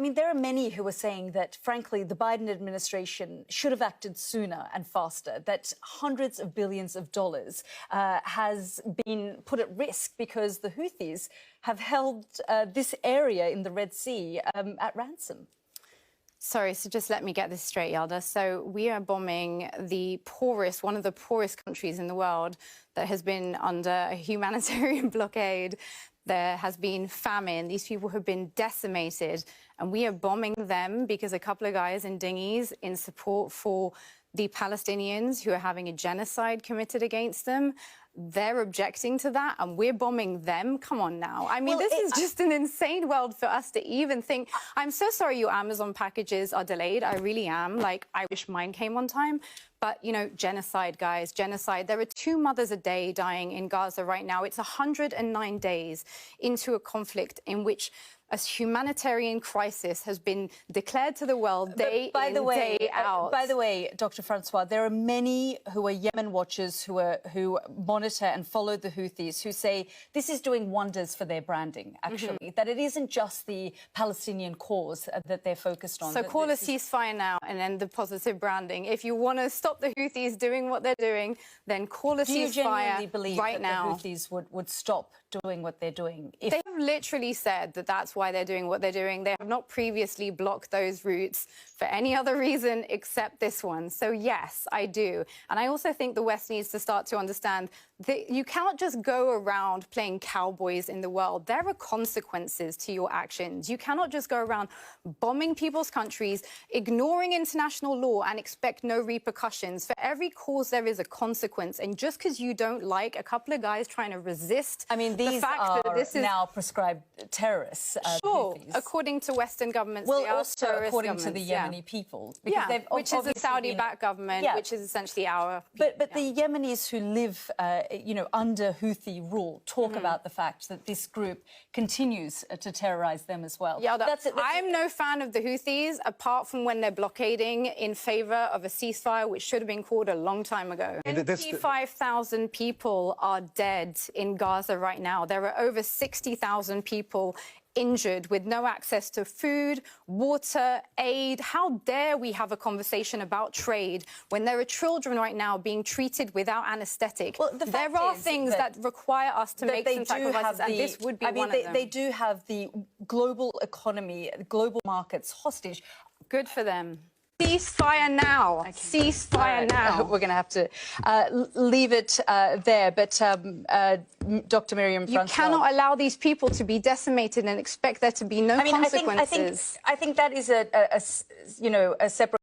I mean, there are many who are saying that, frankly, the Biden administration should have acted sooner and faster, that hundreds of billions of dollars has been put at risk because the Houthis have held this area in the Red Sea at ransom. Sorry, so just let me get this straight, Yalda. So we are bombing the poorest, one of the poorest countries in the world that has been under a humanitarian blockade. There has been famine. These people have been decimated, and we are bombing them because a couple of guys in dinghies in support for the Palestinians who are having a genocide committed against them. They're objecting to that, and we're bombing them. Come on now. I mean, this is just an insane world for us to even think. I'm so sorry your Amazon packages are delayed. I really am. Like, I wish mine came on time. But, you know, genocide, guys, genocide. There are 2 mothers a day dying in Gaza right now. It's 109 days into a conflict in which a humanitarian crisis has been declared to the world day in, day out. By the way, Dr. Francois, there are many who are Yemen watchers who monitor and follow the Houthis who say this is doing wonders for their branding, actually, that it isn't just the Palestinian cause that they're focused on. So call a ceasefire now and end the positive branding. If you want to stop the Houthis doing what they're doing, then call a ceasefire right now. Do you genuinely believe that the Houthis would stop doing what they're doing? They have literally said that that's why they're doing what they're doing. They have not previously blocked those routes for any other reason except this one. So yes, I do. And I also think the West needs to start to understand that you cannot just go around playing cowboys in the world. There are consequences to your actions. You cannot just go around bombing people's countries, ignoring international law and expect no repercussions. For every cause, there is a consequence. And just because you don't like a couple of guys trying to resist, I mean, these are now prescribed terrorists. Sure, according to Western governments, they are also according to the Yemeni people, because they've which is a Saudi-backed government, which is essentially our. But the Yemenis who live, you know, under Houthi rule talk about the fact that this group continues to terrorize them as well. Yeah, I'm no fan of the Houthis, apart from when they're blockading in favour of a ceasefire, which should have been called a long time ago. 25,000 people are dead in Gaza right now. There are over 60,000 people injured with no access to food, water, aid. How dare we have a conversation about trade when there are children right now being treated without anaesthetic? Well, there are things that require us to make some sacrifices, and this would be one of them. They do have the global economy, global markets hostage. Good for them. Ceasefire now. Okay. Ceasefire now. We're going to have to leave it there. But Dr. Myriam Francois, you cannot allow these people to be decimated and expect there to be no consequences. I think that is a separate.